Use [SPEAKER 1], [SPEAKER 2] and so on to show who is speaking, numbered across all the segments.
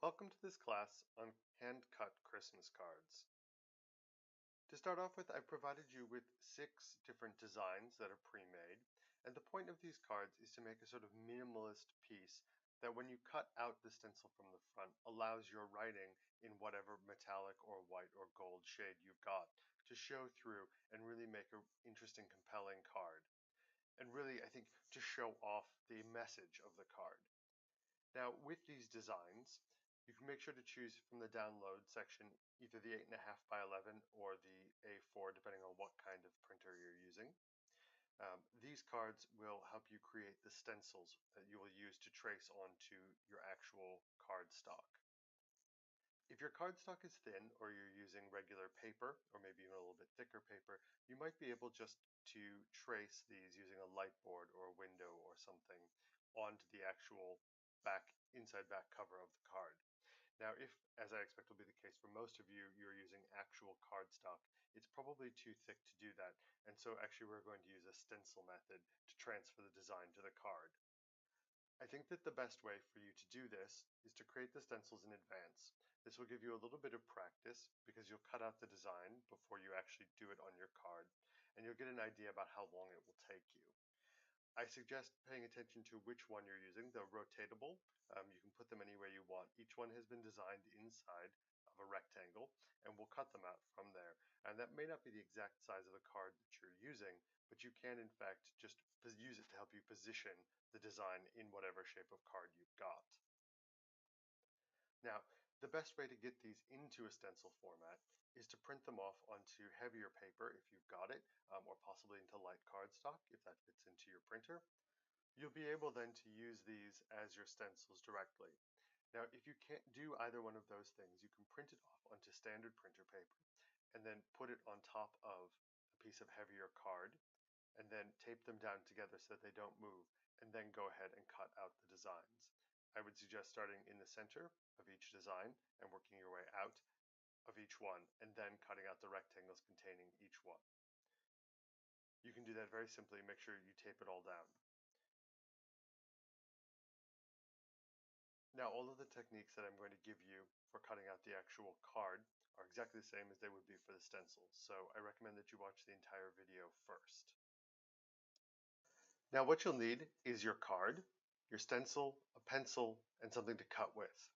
[SPEAKER 1] Welcome to this class on hand-cut Christmas cards. To start off with, I've provided you with 6 different designs that are pre-made, and the point of these cards is to make a sort of minimalist piece that when you cut out the stencil from the front allows your writing in whatever metallic or white or gold shade you've got to show through and really make an interesting, compelling card. And really, I think, to show off the message of the card. Now, with these designs, you can make sure to choose from the download section either the 8.5 by 11 or the A4, depending on what kind of printer you're using. These cards will help you create the stencils that you will use to trace onto your actual card stock. If your cardstock is thin or you're using regular paper or maybe even a little bit thicker paper, you might be able just to trace these using a light board or a window or something onto the actual inside back cover of the card. Now, if, as I expect will be the case for most of you, you're using actual cardstock, it's probably too thick to do that. And so actually we're going to use a stencil method to transfer the design to the card. I think that the best way for you to do this is to create the stencils in advance. This will give you a little bit of practice because you'll cut out the design before you actually do it on your card, and you'll get an idea about how long it will take you. I suggest paying attention to which one you're using. They're rotatable. You can put them anywhere you want. Each one has been designed inside of a rectangle, and we'll cut them out from there. And that may not be the exact size of the card that you're using, but you can in fact just use it to help you position the design in whatever shape of card you've got. Now, the best way to get these into a stencil format is to print them off onto heavier paper if you've got it, or possibly into light cardstock if that fits into your printer. You'll be able then to use these as your stencils directly. Now, if you can't do either one of those things, you can print it off onto standard printer paper and then put it on top of a piece of heavier card and then tape them down together so that they don't move, and then go ahead and cut out the designs. I would suggest starting in the center of each design and working your way out of each one, and then cutting out the rectangles containing each one. You can do that very simply. Make sure you tape it all down. Now, all of the techniques that I'm going to give you for cutting out the actual card are exactly the same as they would be for the stencils, so I recommend that you watch the entire video first. Now, what you'll need is your card, your stencil, a pencil, and something to cut with.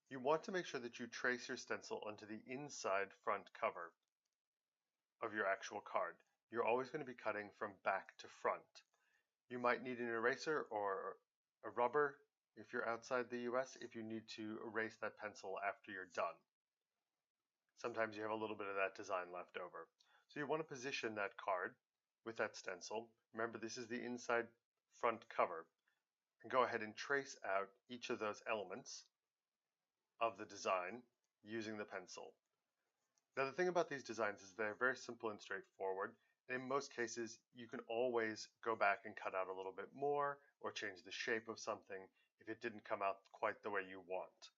[SPEAKER 1] You want to make sure that you trace your stencil onto the inside front cover of your actual card. You're always going to be cutting from back to front. You might need an eraser or a rubber if you're outside the US if you need to erase that pencil after you're done. Sometimes you have a little bit of that design left over. So you want to position that card with that stencil. Remember, this is the inside front cover. And go ahead and trace out each of those elements of the design using the pencil. Now, the thing about these designs is they're very simple and straightforward. And in most cases, you can always go back and cut out a little bit more or change the shape of something if it didn't come out quite the way you want.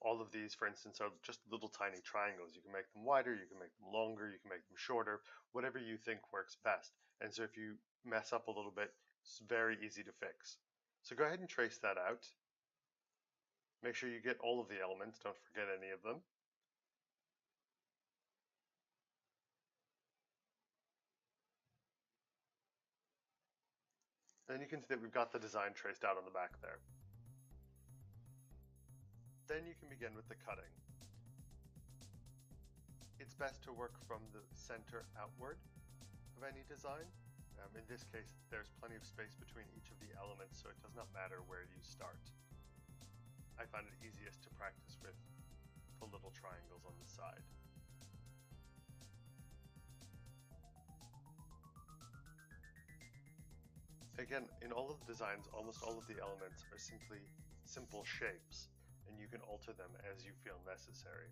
[SPEAKER 1] All of these, for instance, are just little tiny triangles. You can make them wider, you can make them longer, you can make them shorter, whatever you think works best. And so if you mess up a little bit, it's very easy to fix. So go ahead and trace that out. Make sure you get all of the elements, don't forget any of them. And then you can see that we've got the design traced out on the back there. Then you can begin with the cutting. It's best to work from the center outward of any design. In this case, there's plenty of space between each of the elements, so it does not matter where you start. I find it easiest to practice with the little triangles on the side. Again, in all of the designs, almost all of the elements are simply simple shapes, and you can alter them as you feel necessary.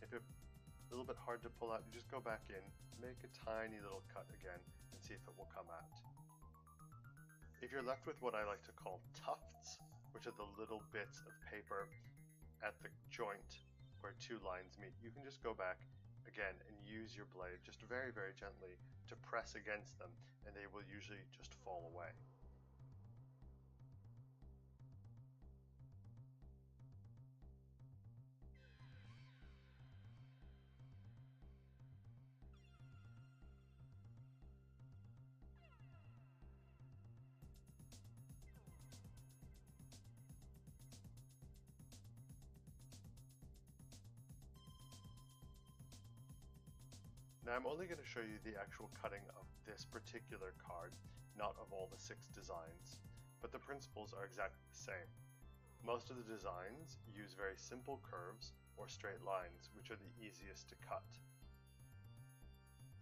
[SPEAKER 1] If it's a little bit hard to pull out, you just go back in, make a tiny little cut again, and see if it will come out. If you're left with what I like to call tufts, which are the little bits of paper at the joint where two lines meet, you can just go back again and use your blade just very, very gently to press against them, and they will usually just fall away. Now I'm only going to show you the actual cutting of this particular card, not of all the 6 designs, but the principles are exactly the same. Most of the designs use very simple curves or straight lines, which are the easiest to cut.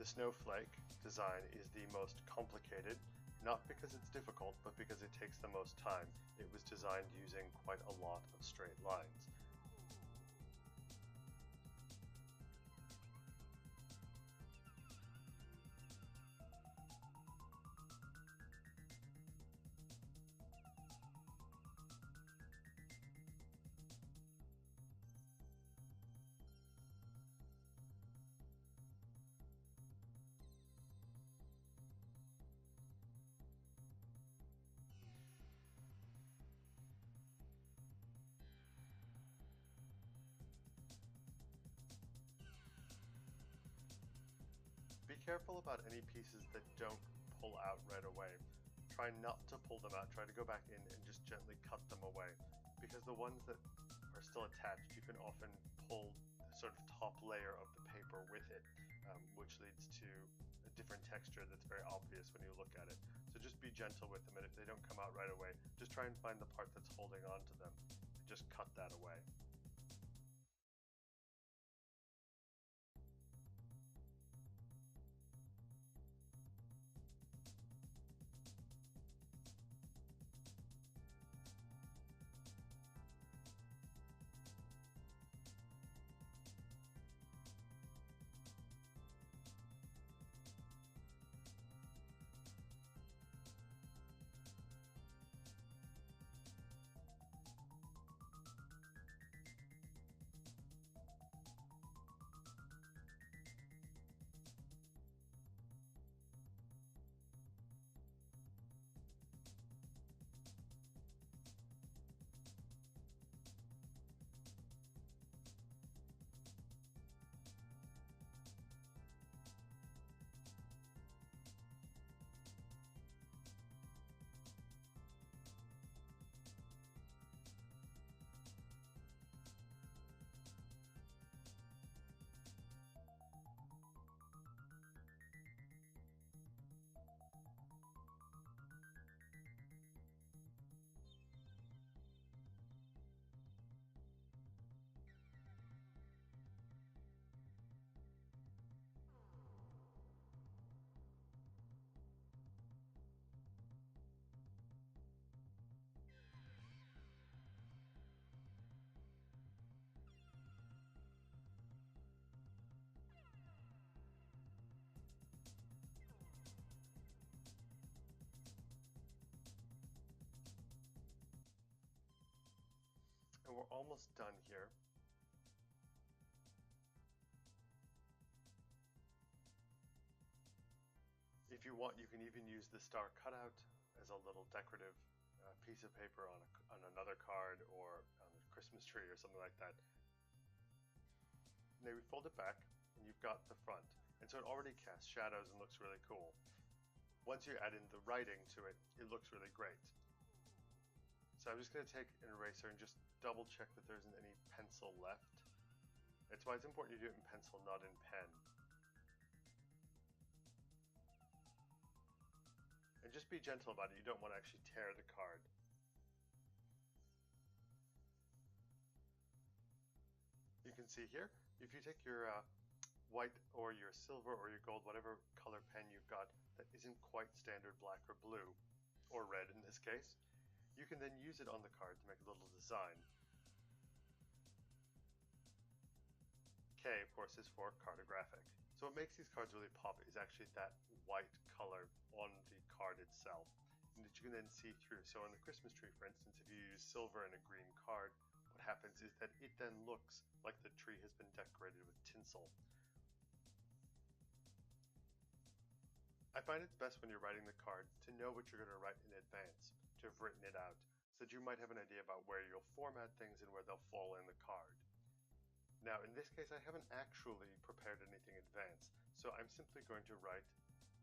[SPEAKER 1] The snowflake design is the most complicated, not because it's difficult, but because it takes the most time. It was designed using quite a lot of straight lines. Be careful about any pieces that don't pull out right away. Try not to pull them out, try to go back in and just gently cut them away, because the ones that are still attached, you can often pull the sort of top layer of the paper with it, which leads to a different texture that's very obvious when you look at it. So just be gentle with them, and if they don't come out right away, just try and find the part that's holding on to them and just cut that away. And we're almost done here. If you want, you can even use the star cutout as a little decorative piece of paper on another card or on a Christmas tree or something like that. Now we fold it back and you've got the front. And so it already casts shadows and looks really cool. Once you add in the writing to it, it looks really great. So I'm just going to take an eraser and just double check that there isn't any pencil left. That's why it's important you do it in pencil, not in pen. And just be gentle about it, you don't want to actually tear the card. You can see here, if you take your white or your silver or your gold, whatever color pen you've got that isn't quite standard black or blue, or red in this case, you can then use it on the card to make a little design. K, of course, is for cartographic. So what makes these cards really pop is actually that white color on the card itself. that you can then see through. So on the Christmas tree, for instance, if you use silver and a green card, what happens is that it then looks like the tree has been decorated with tinsel. I find it's best when you're writing the card to know what you're going to write in advance, to have written it out, so that you might have an idea about where you'll format things and where they'll fall in the card. Now, in this case, I haven't actually prepared anything in advance, so I'm simply going to write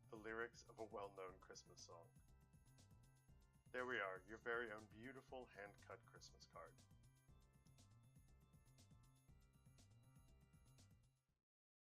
[SPEAKER 1] the lyrics of a well-known Christmas song. There we are, your very own beautiful hand-cut Christmas card.